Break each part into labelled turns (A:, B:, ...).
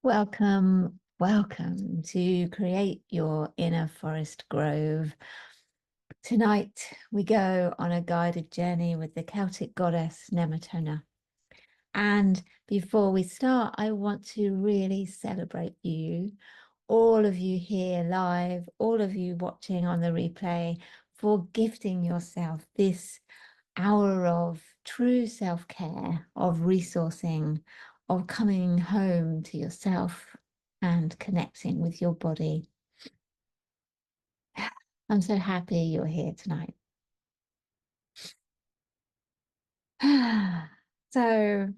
A: Welcome, welcome to Create Your Inner Forest Grove. Tonight we go on a guided journey with the Celtic Goddess Nemetona. And before we start, I want to really celebrate you, all of you here live, all of you watching on the replay, for gifting yourself this hour of true self-care, of resourcing, of coming home to yourself and connecting with your body. I'm so happy you're here tonight. So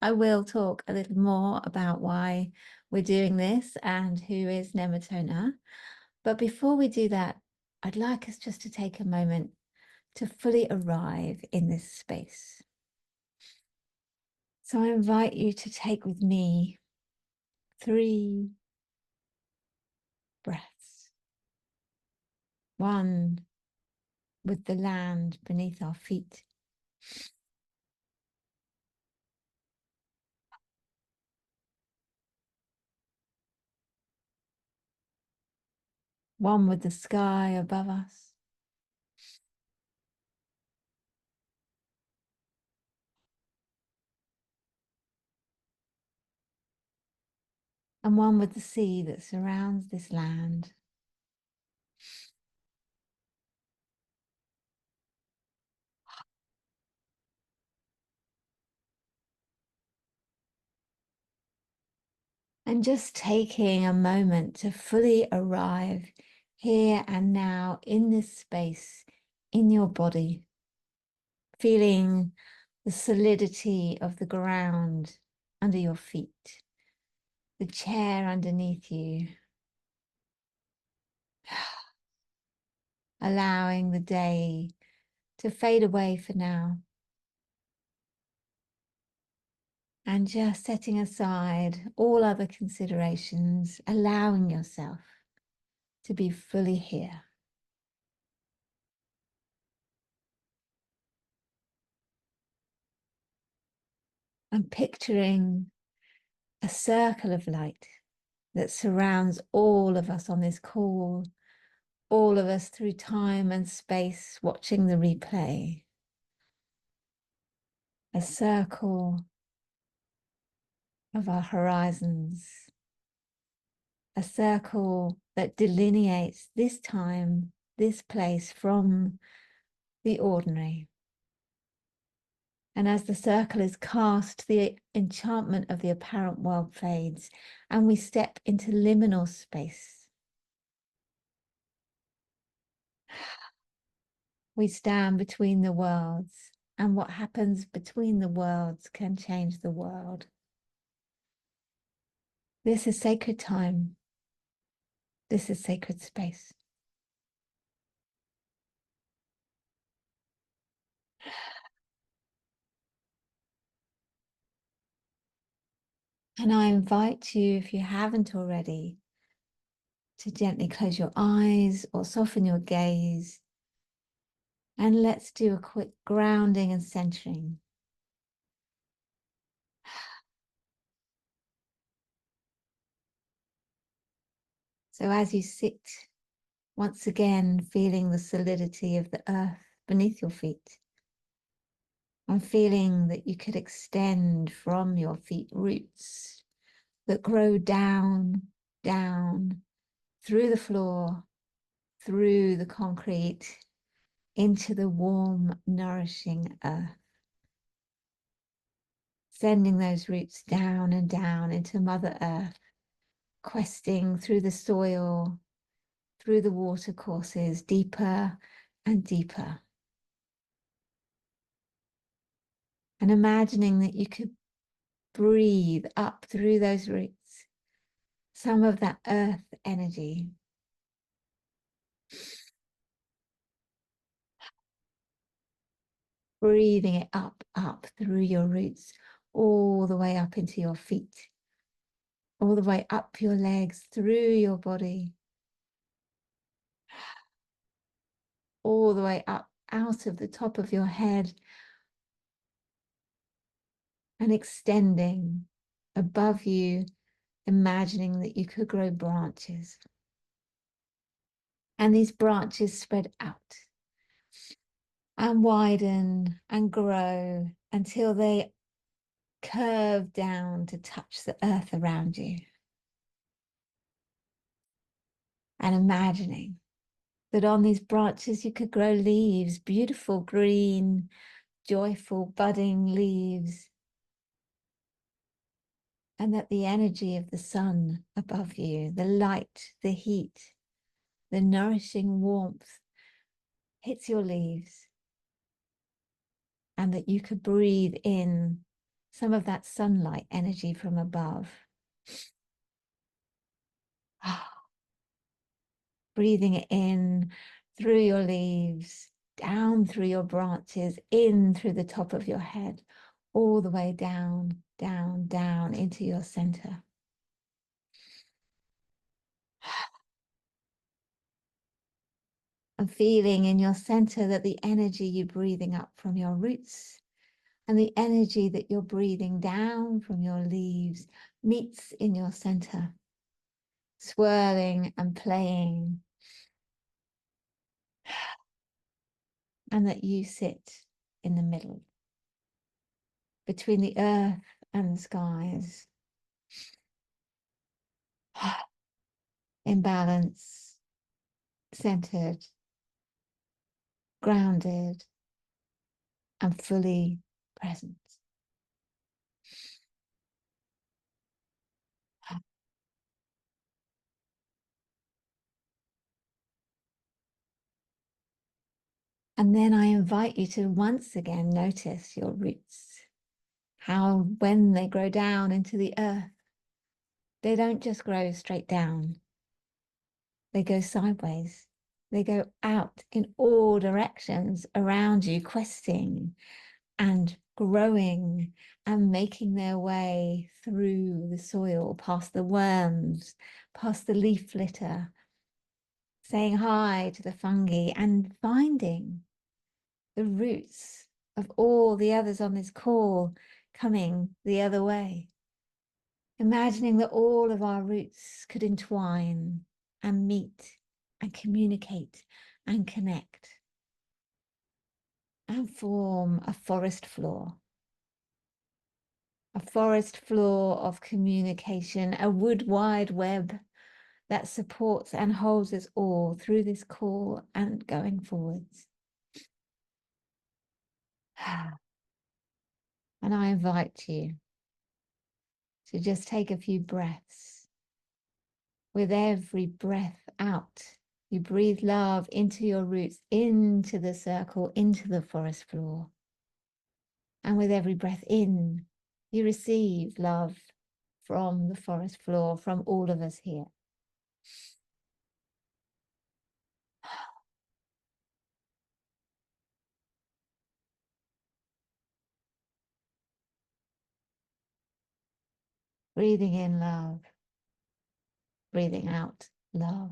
A: I will talk a little more about why we're doing this and who is Nemetona. But before we do that, I'd like us just to take a moment to fully arrive in this space. So I invite you to take with me 3 breaths. 1 with the land beneath our feet. 1 with the sky above us. And 1 with the sea that surrounds this land. And just taking a moment to fully arrive here and now in this space, in your body, feeling the solidity of the ground under your feet, the chair underneath you, allowing the day to fade away for now. And just setting aside all other considerations, allowing yourself to be fully here. I'm picturing a circle of light that surrounds all of us on this call, all of us through time and space watching the replay. A circle of our horizons, a circle that delineates this time, this place from the ordinary. And as the circle is cast, the enchantment of the apparent world fades, and we step into liminal space. We stand between the worlds, and what happens between the worlds can change the world. This is sacred time. This is sacred space. And I invite you, if you haven't already, to gently close your eyes or soften your gaze. And let's do a quick grounding and centering. So as you sit, once again, feeling the solidity of the earth beneath your feet, and feeling that you could extend from your feet roots that grow down, down, through the floor, through the concrete, into the warm, nourishing earth. Sending those roots down and down into Mother Earth, questing through the soil, through the water courses, deeper and deeper. And imagining that you could breathe up through those roots some of that earth energy. Breathing it up through your roots, all the way up into your feet, all the way up your legs, through your body, all the way up out of the top of your head, and extending above you imagining that you could grow branches. And these branches spread out and widen and grow until they curve down to touch the earth around you. And imagining that on these branches you could grow leaves, beautiful green, joyful, budding leaves. And that the energy of the sun above you, the light, the heat, the nourishing warmth hits your leaves. And that you could breathe in some of that sunlight energy from above. Breathing it in through your leaves, down through your branches, in through the top of your head, all the way down, down, down into your center. And feeling in your center that the energy you're breathing up from your roots and the energy that you're breathing down from your leaves meets in your center, swirling and playing. And that you sit in the middle between the earth and the skies, in balance, centered, grounded, and fully present. And then I invite you to once again notice your roots, how when they grow down into the earth, they don't just grow straight down, they go sideways. They go out in all directions around you, questing and growing and making their way through the soil, past the worms, past the leaf litter, saying hi to the fungi and finding the roots of all the others on this call coming the other way. Imagining that all of our roots could entwine and meet and communicate and connect and form a forest floor. A forest floor of communication, a wood wide web that supports and holds us all through this call and going forwards. And I invite you to just take a few breaths. With every breath out, you breathe love into your roots, into the circle, into the forest floor. And with every breath in, you receive love from the forest floor, from all of us here. Breathing in love, breathing out love.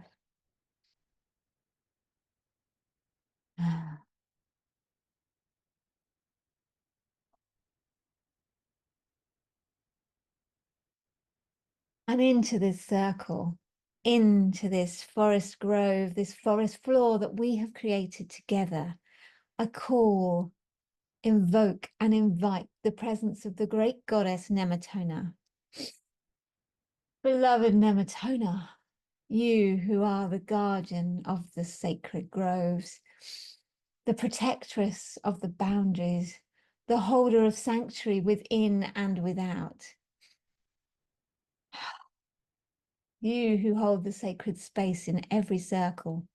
A: And into this circle, into this forest grove, this forest floor that we have created together. I call, invoke, and invite the presence of the great goddess Nemetona. Beloved Nemetona, you who are the guardian of the sacred groves, the protectress of the boundaries, the holder of sanctuary within and without. You who hold the sacred space in every circle.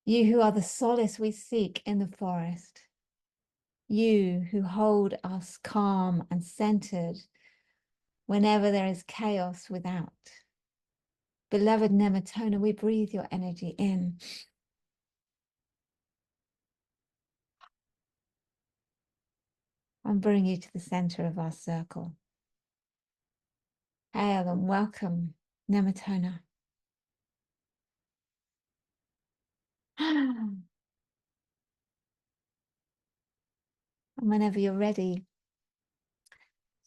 A: You who are the solace we seek in the forest. You who hold us calm and centered whenever there is chaos without. Beloved Nemetona, we breathe your energy in. And bring you to the center of our circle. Hail and welcome, Nemetona. And whenever you're ready,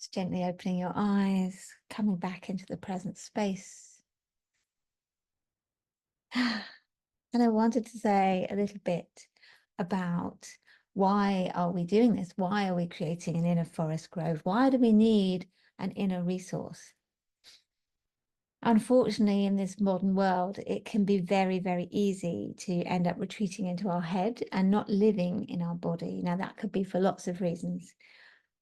A: Just gently opening your eyes, coming back into the present space. And I wanted to say a little bit about why are we doing this? Why are we creating an inner forest grove? Why do we need an inner resource? Unfortunately, in this modern world, it can be very, very easy to end up retreating into our head and not living in our body. Now, that could be for lots of reasons.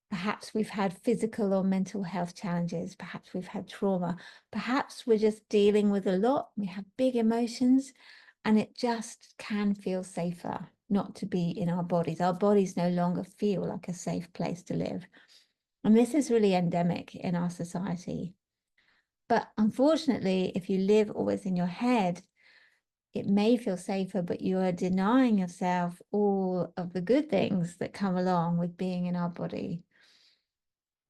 A: Perhaps we've had physical or mental health challenges. Perhaps we've had trauma. Perhaps we're just dealing with a lot. We have big emotions, and it just can feel safer not to be in our bodies. Our bodies no longer feel like a safe place to live. And this is really endemic in our society. But unfortunately, if you live always in your head, it may feel safer, but you are denying yourself all of the good things that come along with being in our body.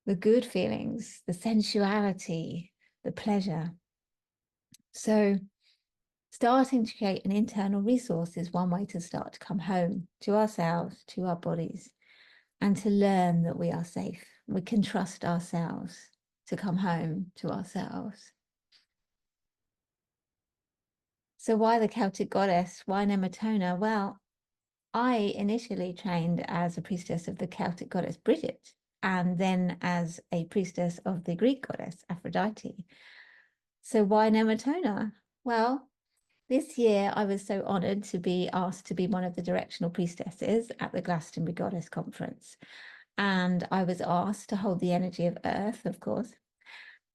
A: The good feelings, the sensuality, the pleasure. So starting to create an internal resource is one way to start to come home to ourselves, to our bodies, and to learn that we are safe. We can trust ourselves to come home to ourselves. So why the Celtic goddess? Why Nemetona? Well, I initially trained as a priestess of the Celtic goddess Bridget, and then as a priestess of the Greek goddess Aphrodite. So why Nemetona? Well, this year I was so honored to be asked to be one of the directional priestesses at the Glastonbury Goddess Conference. And I was asked to hold the energy of Earth, of course,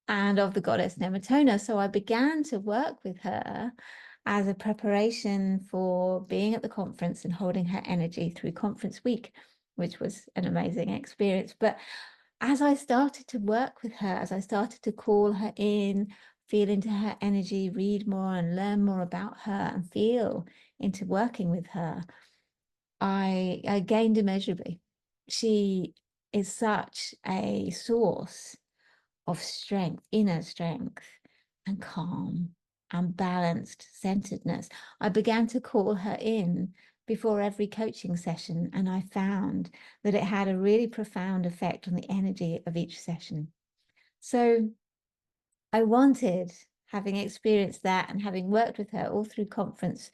A: and of the goddess Nemetona. So I began to work with her as a preparation for being at the conference and holding her energy through conference week, which was an amazing experience. But as I started to work with her, as I started to call her in, feel into her energy, read more and learn more about her and feel into working with her, I gained immeasurably. She is such a source of strength, inner strength and calm and balanced centeredness. I began to call her in before every coaching session, and I found that it had a really profound effect on the energy of each session. So I wanted, having experienced that and having worked with her all through conference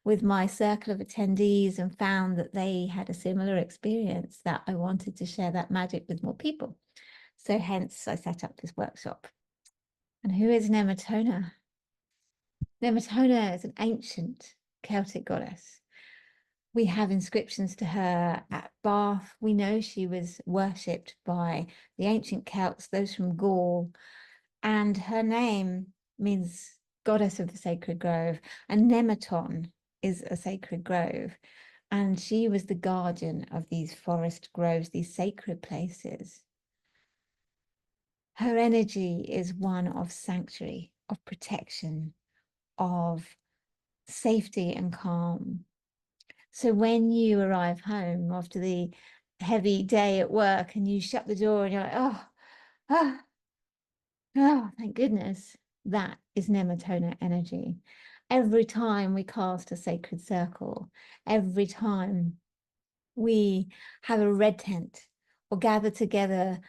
A: with my circle of attendees and found that they had a similar experience, that I wanted to share that magic with more people. So hence I set up this workshop. And who is Nemetona? Nemetona is an ancient Celtic goddess. We have inscriptions to her at Bath. We know she was worshipped by the ancient Celts, those from Gaul, and her name means goddess of the sacred grove, and Nemeton is a sacred grove. And she was the guardian of these forest groves, these sacred places. Her energy is one of sanctuary, of protection, of safety and calm. So when you arrive home after the heavy day at work and you shut the door and you're like, oh, thank goodness, that is Nemetona energy. Every time we cast a sacred circle, every time we have a red tent or gather together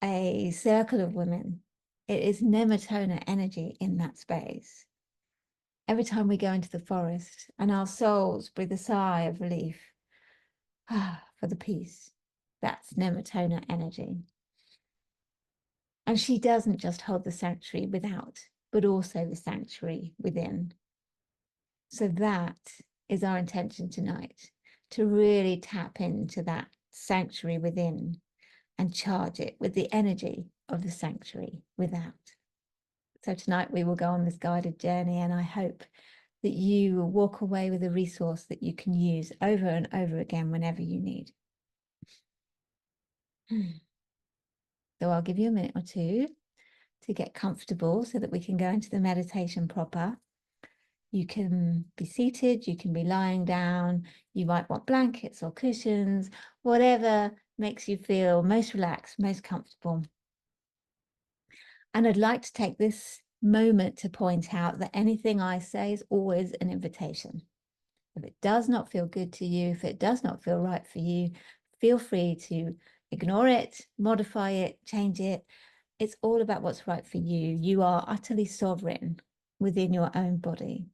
A: a circle of women, it is Nemetona energy in that space. Every time we go into the forest and our souls breathe a sigh of relief, for the peace, that's Nemetona energy. And she doesn't just hold the sanctuary without, but also the sanctuary within. So that is our intention tonight, to really tap into that sanctuary within and charge it with the energy of the sanctuary without. So tonight we will go on this guided journey, and I hope that you will walk away with a resource that you can use over and over again whenever you need. So I'll give you a minute or two to get comfortable so that we can go into the meditation proper. You can be seated, you can be lying down, you might want blankets or cushions, whatever makes you feel most relaxed, most comfortable. And I'd like to take this moment to point out that anything I say is always an invitation. If it does not feel good to you, if it does not feel right for you, feel free to ignore it, modify it, change it. It's all about what's right for you. You are utterly sovereign within your own body.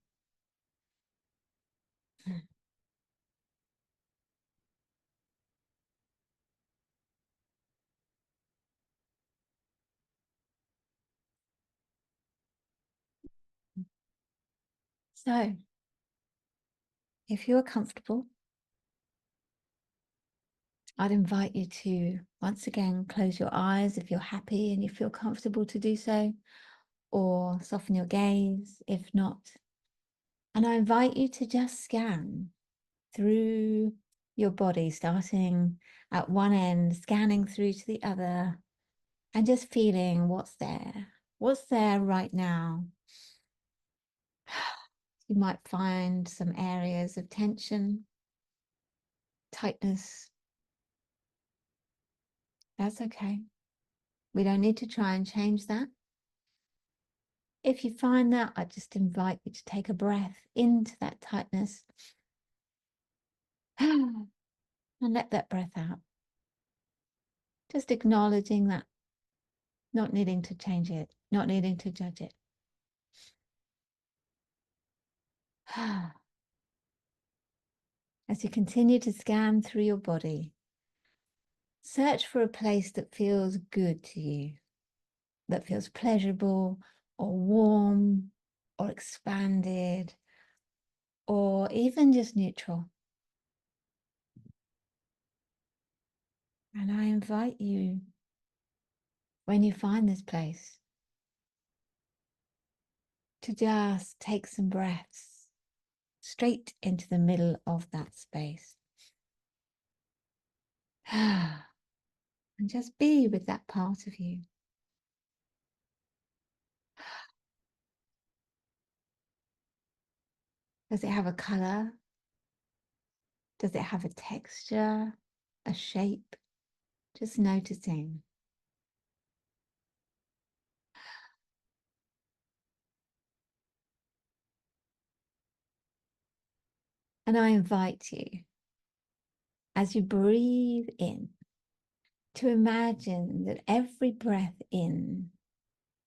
A: So, if you're comfortable, I'd invite you to once again close your eyes if you're happy and you feel comfortable to do so, or soften your gaze if not. And I invite you to just scan through your body, starting at one end, scanning through to the other, and just feeling what's there right now. You might find some areas of tension, tightness. That's okay. We don't need to try and change that. If you find that, I just invite you to take a breath into that tightness and let that breath out. Just acknowledging that, not needing to change it, not needing to judge it. As you continue to scan through your body, search for a place that feels good to you, that feels pleasurable or warm or expanded or even just neutral. And I invite you, when you find this place, to just take some breaths straight into the middle of that space. And just be with that part of you. Does it have a color? Does it have a texture, a shape? Just noticing. And I invite you, as you breathe in, to imagine that every breath in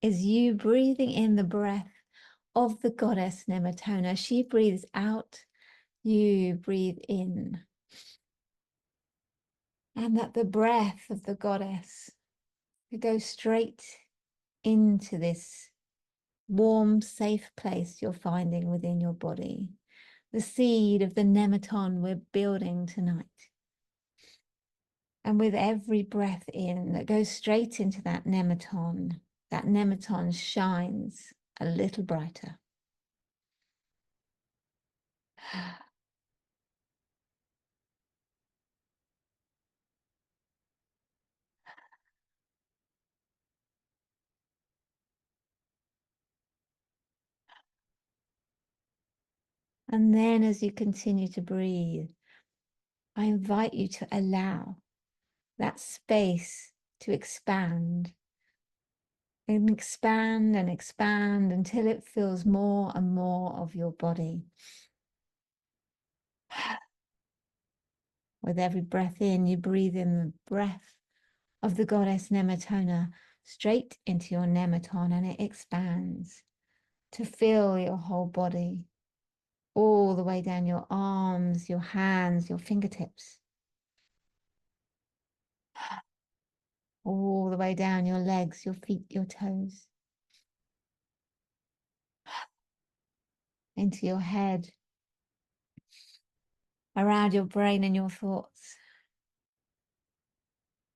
A: is you breathing in the breath of the goddess Nemetona. She breathes out, you breathe in. And that the breath of the goddess goes straight into this warm, safe place you're finding within your body. The seed of the Nemeton we're building tonight. And with every breath in that goes straight into that Nemeton shines a little brighter. And then as you continue to breathe, I invite you to allow that space to expand and expand and expand until it fills more and more of your body. With every breath in, you breathe in the breath of the goddess Nemetona straight into your Nemeton, and it expands to fill your whole body, all the way down your arms, your hands, your fingertips, all the way down your legs, your feet, your toes, into your head, around your brain and your thoughts,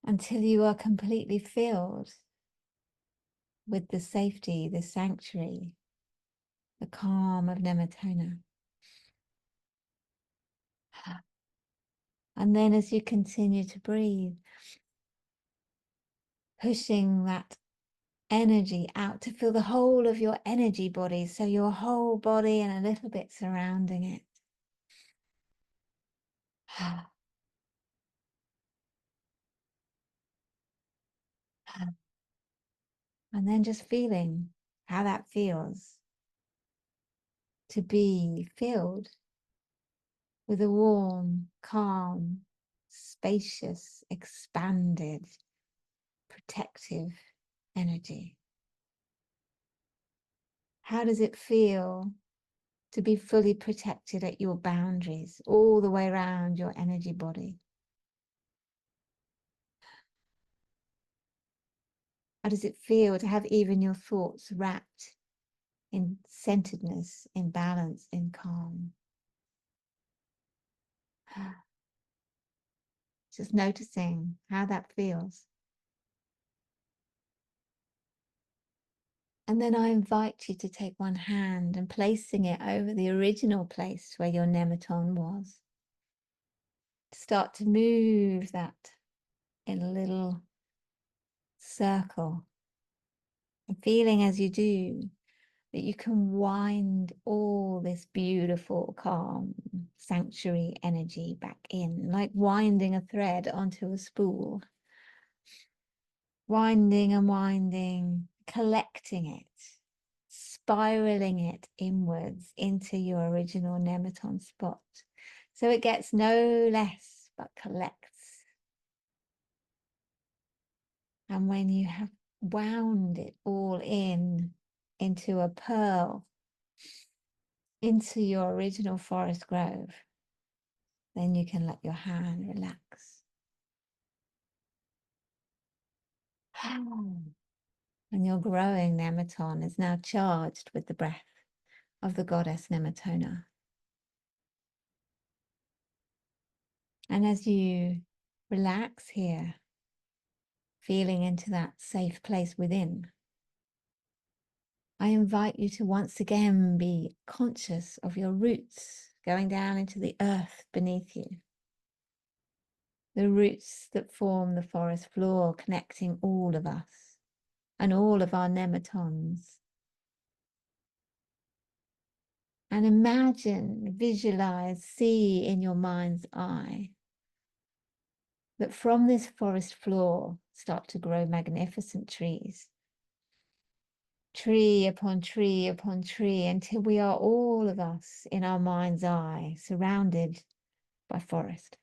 A: until you are completely filled with the safety, the sanctuary, the calm of Nemetona. And then as you continue to breathe, pushing that energy out to fill the whole of your energy body, so your whole body and a little bit surrounding it. And then just feeling how that feels to be filled with a warm, calm, spacious, expanded, protective energy. How does it feel to be fully protected at your boundaries, all the way around your energy body? How does it feel to have even your thoughts wrapped in centeredness, in balance, in calm? Just noticing how that feels. And then I invite you to take one hand and placing it over the original place where your nemeton was. Start to move that in a little circle. And feeling as you do that you can wind all this beautiful, calm, sanctuary energy back in, like winding a thread onto a spool. Winding and winding, collecting it, spiraling it inwards into your original nemeton spot. So it gets no less, but collects. And when you have wound it all into a pearl, into your original forest grove, then you can let your hand relax. And your growing nemeton is now charged with the breath of the goddess Nemetona. And as you relax here, feeling into that safe place within, I invite you to once again be conscious of your roots going down into the earth beneath you. The roots that form the forest floor, connecting all of us and all of our nemetons. And imagine, visualize, see in your mind's eye that from this forest floor start to grow magnificent trees. Tree upon tree upon tree, until we are all of us in our mind's eye surrounded by forest.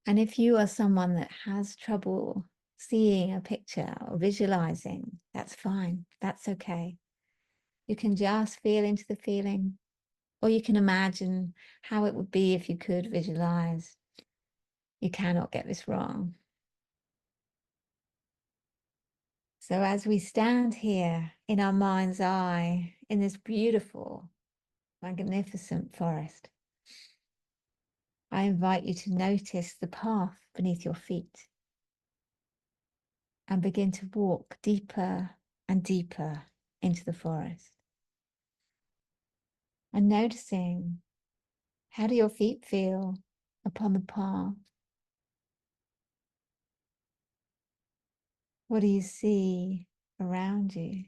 A: And if you are someone that has trouble seeing a picture or visualizing, that's fine, that's okay. You can just feel into the feeling, or you can imagine how it would be if you could visualize. You cannot get this wrong. So as we stand here in our mind's eye, in this beautiful, magnificent forest, I invite you to notice the path beneath your feet and begin to walk deeper and deeper into the forest. And noticing, how do your feet feel upon the path? What do you see around you?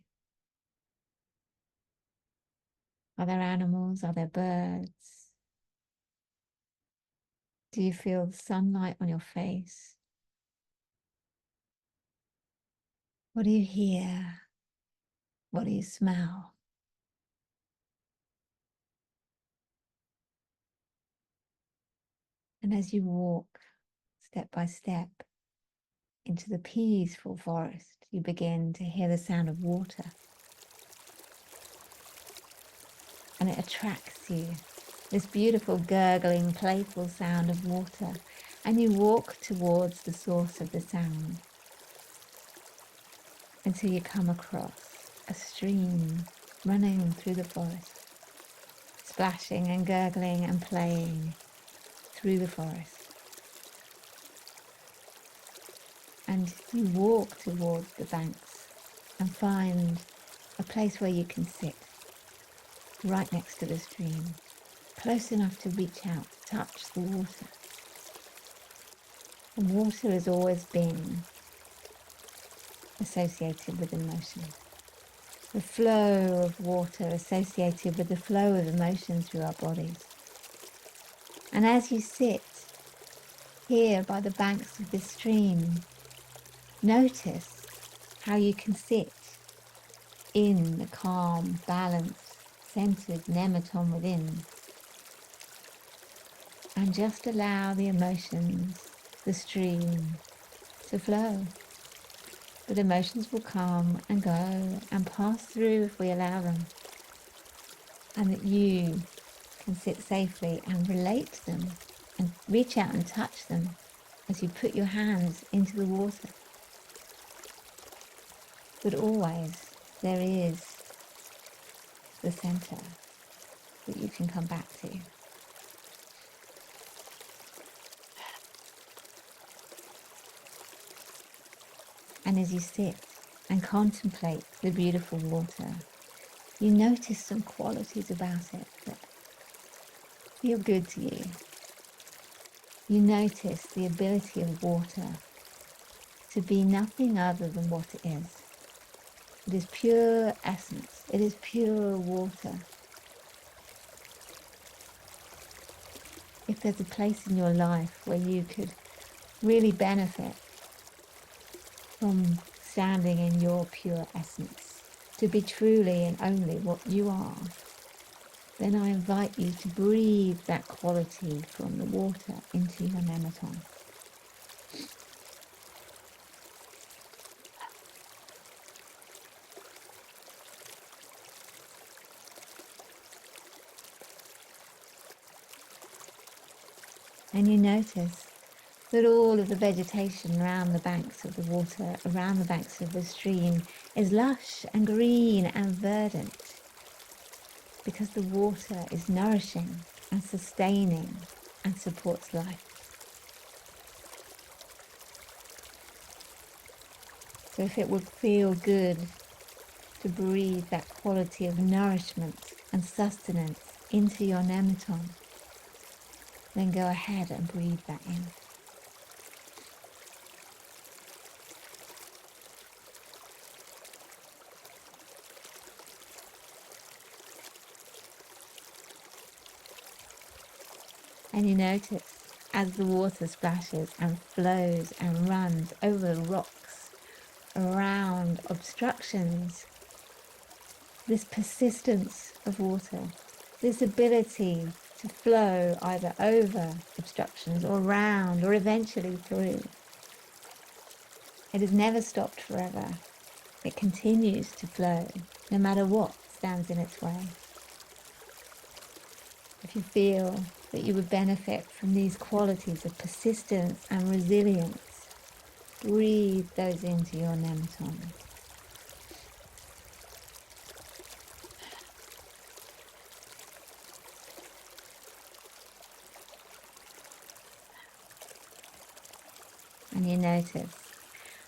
A: Are there animals? Are there birds? Do you feel the sunlight on your face? What do you hear? What do you smell? And as you walk step by step into the peaceful forest, you begin to hear the sound of water. And it attracts you, this beautiful gurgling, playful sound of water. And you walk towards the source of the sound until you come across a stream running through the forest, splashing and gurgling and playing through the forest. And you walk towards the banks and find a place where you can sit right next to the stream, close enough to reach out, touch the water. And water has always been associated with emotion. The flow of water associated with the flow of emotions through our bodies. And as you sit here by the banks of this stream, notice how you can sit in the calm, balanced, centered nemeton within. and just allow the emotions, the stream, to flow. But emotions will come and go and pass through if we allow them, and that you can sit safely and relate to them and reach out and touch them as you put your hands into the water. But always there is the center that you can come back to. And as you sit and contemplate the beautiful water, you notice some qualities about it that feel good to you. You notice the ability of water to be nothing other than what it is. It is pure essence. It is pure water. If there's a place in your life where you could really benefit from standing in your pure essence, to be truly and only what you are, then I invite you to breathe that quality from the water into your nemeton. And you notice that all of the vegetation around the banks of the water, around the banks of the stream, is lush and green and verdant, because the water is nourishing and sustaining and supports life. So if it would feel good to breathe that quality of nourishment and sustenance into your nemeton, then go ahead and breathe that in. And you notice as the water splashes and flows and runs over the rocks, around obstructions, this persistence of water, this ability to flow either over obstructions or around or eventually through. It has never stopped forever. It continues to flow no matter what stands in its way. If you feel that you would benefit from these qualities of persistence and resilience, breathe those into your nemeton. And you notice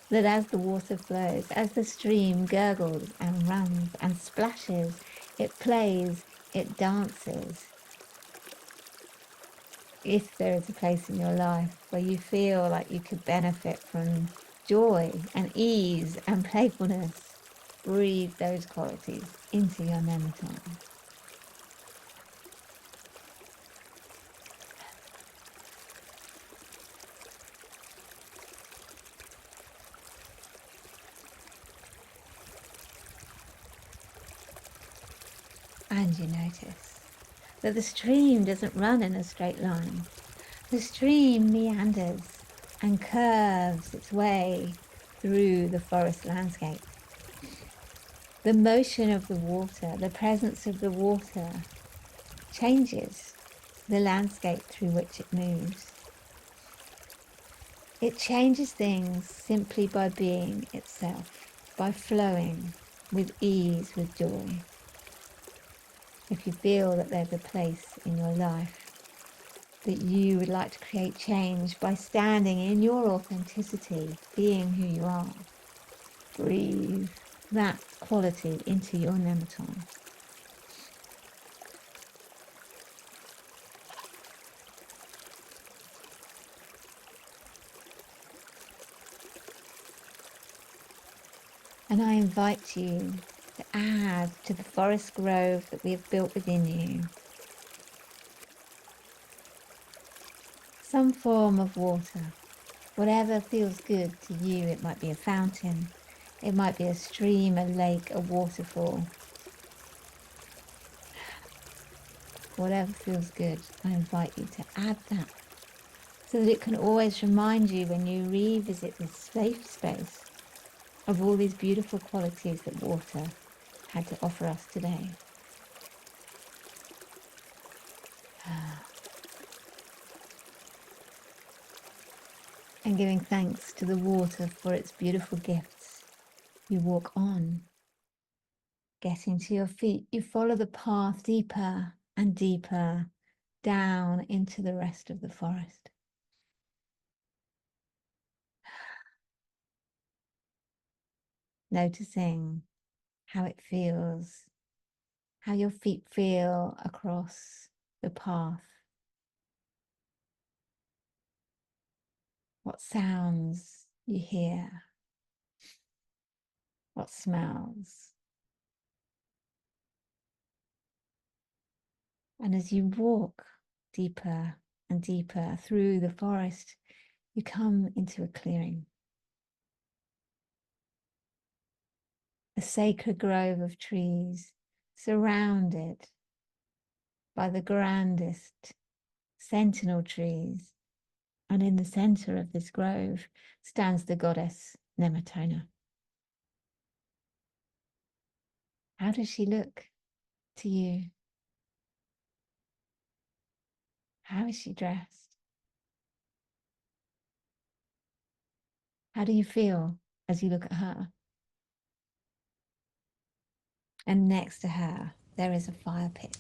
A: that as the water flows, as the stream gurgles and runs and splashes, it plays, it dances. If there is a place in your life where you feel like you could benefit from joy and ease and playfulness, breathe those qualities into your nemeton. And you notice that the stream doesn't run in a straight line. The stream meanders and curves its way through the forest landscape. The motion of the water, the presence of the water, changes the landscape through which it moves. It changes things simply by being itself, by flowing with ease, with joy. If you feel that there's a place in your life that you would like to create change by standing in your authenticity, being who you are, breathe that quality into your nemeton. And I invite you to add to the forest grove that we have built within you some form of water, whatever feels good to you. It might be a fountain, it might be a stream, a lake, a waterfall. whatever feels good. I invite you to add that so that it can always remind you when you revisit this safe space of all these beautiful qualities that water had to offer us today. And giving thanks to the water for its beautiful gifts. You walk on, getting to your feet. You follow the path deeper and deeper down into the rest of the forest. Noticing how it feels, how your feet feel across the path. What sounds you hear, what smells. And as you walk deeper and deeper through the forest, you come into a clearing. A sacred grove of trees surrounded by the grandest sentinel trees. And in the center of this grove stands the goddess Nemetona. How does she look to you? How is she dressed? How do you feel as you look at her? And next to her, there is a fire pit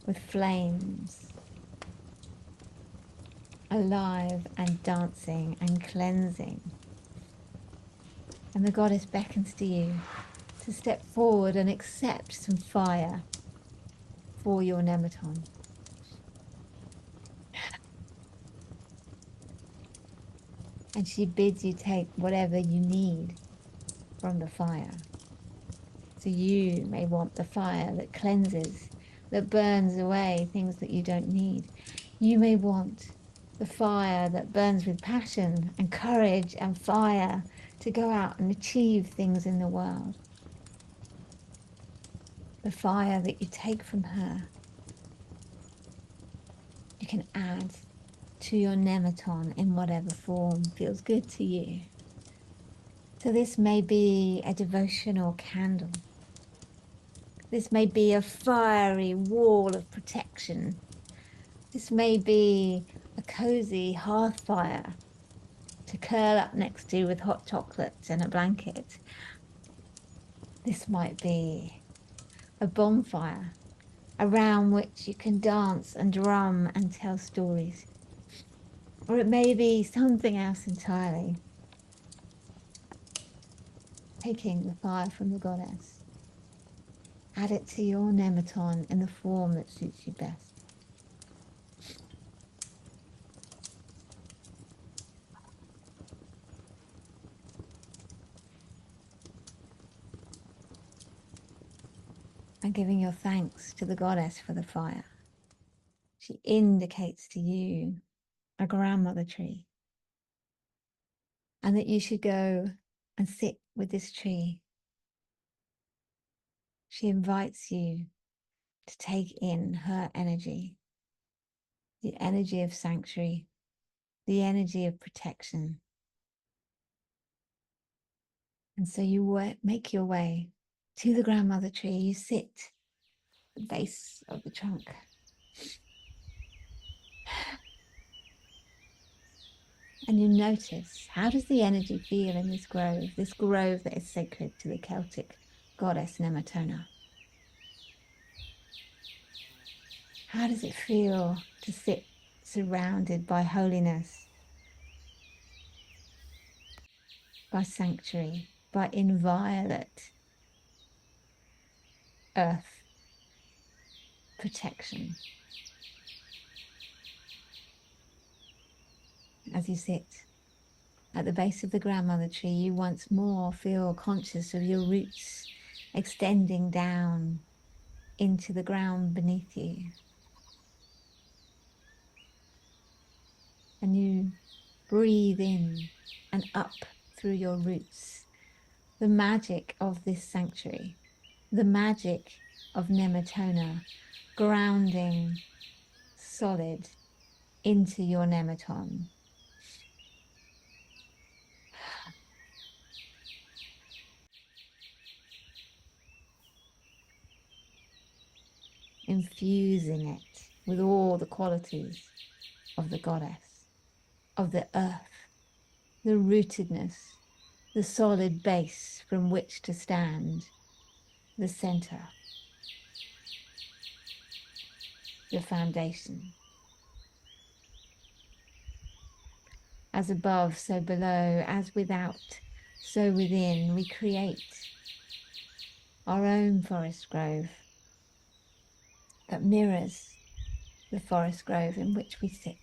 A: with flames, alive and dancing and cleansing. And the goddess beckons to you to step forward and accept some fire for your Nemeton. And she bids you take whatever you need from the fire. So you may want the fire that cleanses, that burns away things that you don't need. You may want the fire that burns with passion and courage and fire to go out and achieve things in the world. The fire that you take from her, you can add to your Nemeton in whatever form feels good to you. So this may be a devotional candle. This may be a fiery wall of protection. This may be a cozy hearth fire to curl up next to with hot chocolate and a blanket. This might be a bonfire around which you can dance and drum and tell stories. Or it may be something else entirely. Taking the fire from the goddess, add it to your Nemeton in the form that suits you best. And giving your thanks to the goddess for the fire. She indicates to you a grandmother tree, and that you should go and sit with this tree. She invites you to take in her energy, the energy of sanctuary, the energy of protection. And so you make your way to the grandmother tree. You sit at the base of the trunk. And you notice, how does the energy feel in this grove that is sacred to the Celtic goddess Nemetona? How does it feel to sit surrounded by holiness, by sanctuary, by inviolate earth protection? As you sit at the base of the grandmother tree, you once more feel conscious of your roots extending down into the ground beneath you. And you breathe in and up through your roots the magic of this sanctuary, the magic of Nemetona, grounding solid into your nemeton. Infusing it with all the qualities of the goddess, of the earth, the rootedness, the solid base from which to stand, the center, the foundation. As above, so below, as without, so within, we create our own forest grove that mirrors the forest grove in which we sit.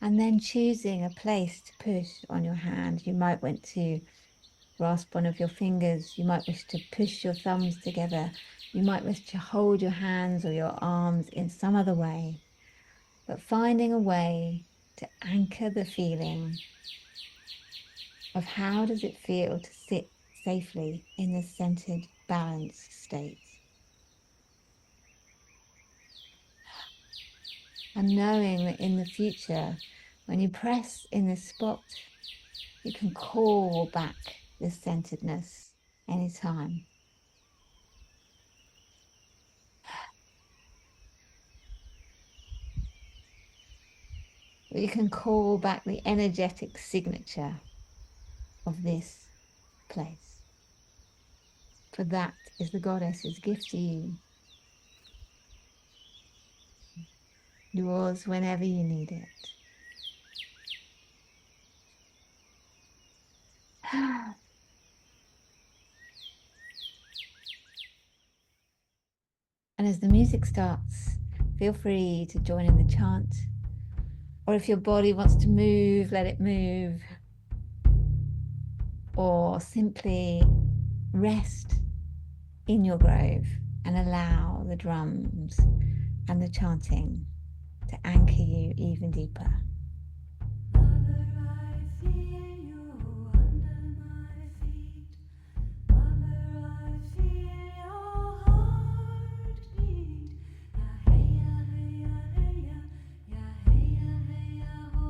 A: And then choosing a place to push on your hand. You might want to grasp one of your fingers. You might wish to push your thumbs together. You might wish to hold your hands or your arms in some other way. But finding a way to anchor the feeling of how does it feel to sit safely in this centered, balanced state. And knowing that in the future, when you press in this spot, you can call back this centeredness anytime. You can call back the energetic signature of this place. For that is the goddess's gift to you. Yours whenever you need it. And as the music starts, feel free to join in the chant. Or if your body wants to move, let it move. Or simply rest in your grove and allow the drums and the chanting to anchor you even deeper.
B: Mother, I feel you under my feet. Mother, I feel your heartbeat. Ya hey ya hey ya hey ya, ya hey ya hey ya ho,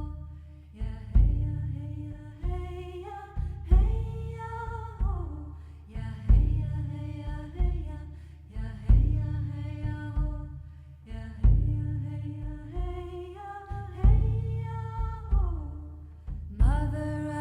B: ya hey ya hey ya hey ya, hey ya ho, ya hey ya hey ya hey ya, ya hey ya hey ya ho, ya hey ya hey ya hey ya, hey ya ho. Mother,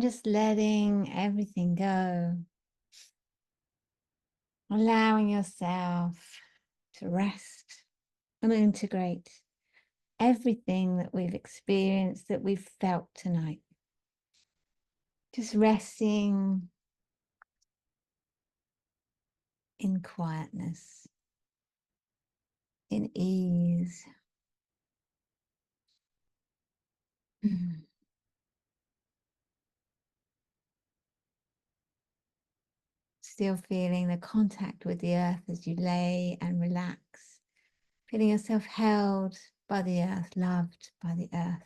A: And just letting everything go, allowing yourself to rest and integrate everything that we've experienced, that we've felt tonight. Just resting in quietness, in ease. Still feeling the contact with the earth as you lay and relax, feeling yourself held by the earth, loved by the earth.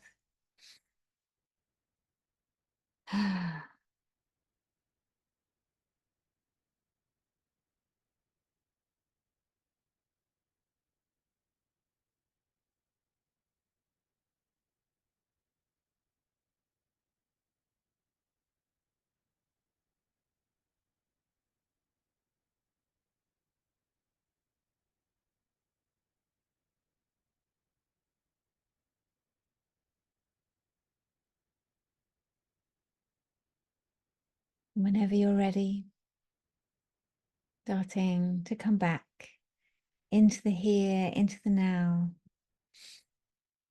A: Whenever you're ready, starting to come back into the here, into the now,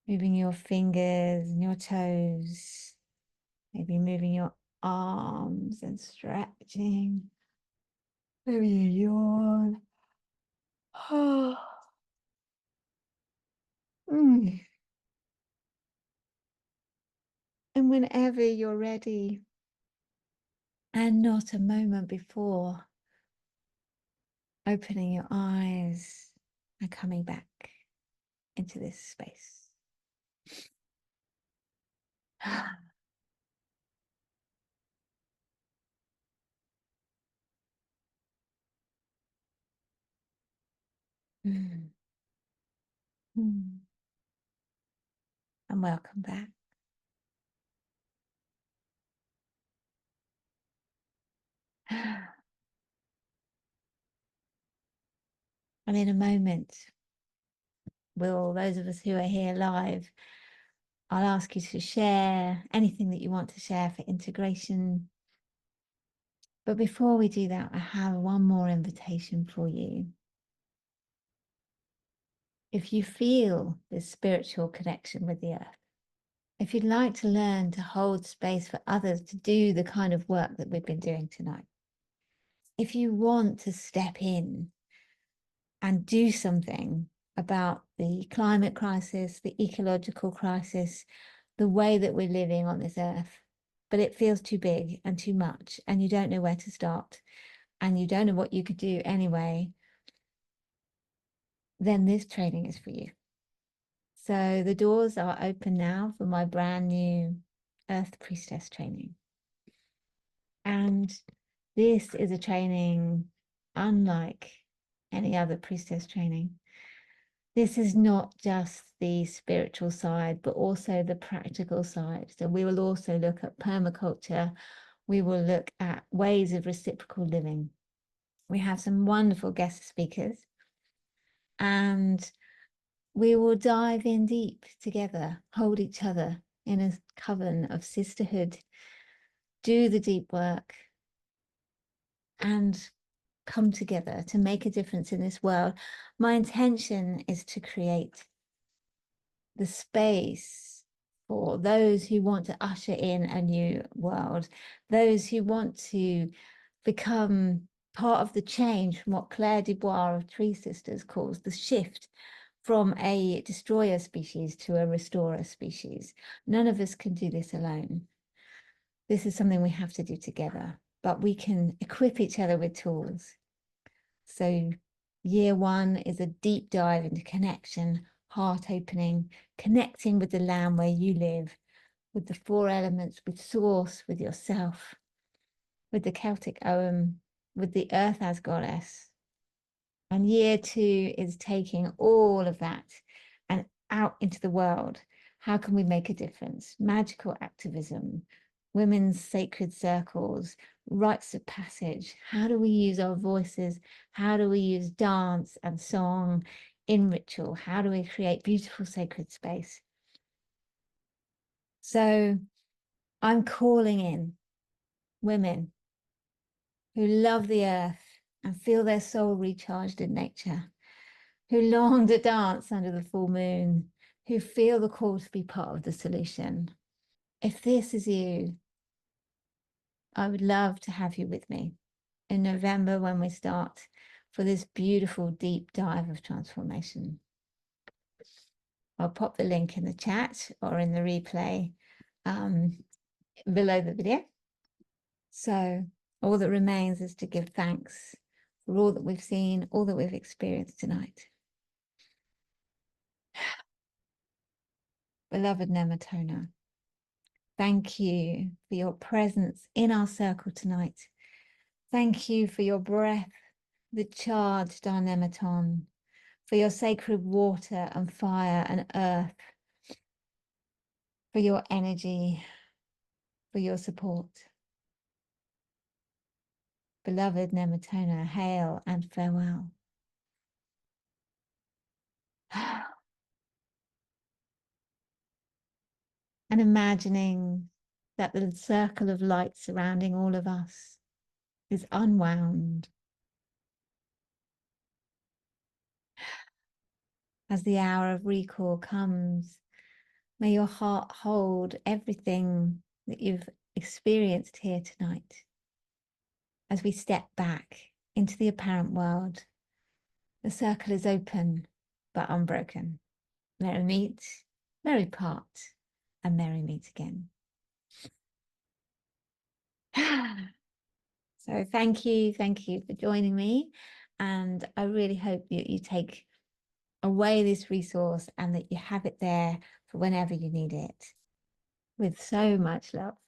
A: moving your fingers and your toes, maybe moving your arms and stretching. Maybe you yawn. And whenever you're ready, and not a moment before, opening your eyes and coming back into this space. Mm. Mm. And welcome back. And in a moment, those of us who are here live, I'll ask you to share anything that you want to share for integration. But before we do that, I have one more invitation for you. If you feel this spiritual connection with the earth, if you'd like to learn to hold space for others to do the kind of work that we've been doing tonight, if you want to step in and do something about the climate crisis, the ecological crisis, the way that we're living on this earth, but it feels too big and too much, and you don't know where to start, and you don't know what you could do anyway, then this training is for you. So the doors are open now for my brand new Earth Priestess training. And this is a training unlike any other priestess training. This is not just the spiritual side, but also the practical side. So we will also look at permaculture. We will look at ways of reciprocal living. We have some wonderful guest speakers, and we will dive in deep together, hold each other in a coven of sisterhood, do the deep work, and come together to make a difference in this world. My intention is to create the space for those who want to usher in a new world, those who want to become part of the change from what Claire Dubois of Tree Sisters calls the shift from a destroyer species to a restorer species. None of us can do this alone. This is something we have to do together, but we can equip each other with tools. So year one is a deep dive into connection, heart opening, connecting with the land where you live, with the four elements, with source, with yourself, with the Celtic Ogham, with the earth as goddess. And year two is taking all of that and out into the world. How can we make a difference? Magical activism, women's sacred circles, rites of passage. How do we use our voices? How do we use dance and song in ritual? How do we create beautiful sacred space? So I'm calling in women who love the earth and feel their soul recharged in nature, who long to dance under the full moon, who feel the call to be part of the solution. If this is you, I would love to have you with me in November when we start for this beautiful deep dive of transformation. I'll pop the link in the chat or in the replay below the video. So all that remains is to give thanks for all that we've seen, all that we've experienced tonight. Beloved Nemetona, thank you for your presence in our circle tonight. Thank you for your breath that charged our Nemeton, for your sacred water and fire and earth, for your energy, for your support. Beloved Nemetona, hail and farewell. And imagining that the circle of light surrounding all of us is unwound as the hour of recall comes. May your heart hold everything that you've experienced here tonight as we step back into the apparent world. The circle is open but unbroken. Merry meet, merry part, and merry meet again. So thank you for joining me. And I really hope that you take away this resource and that you have it there for whenever you need it. With so much love.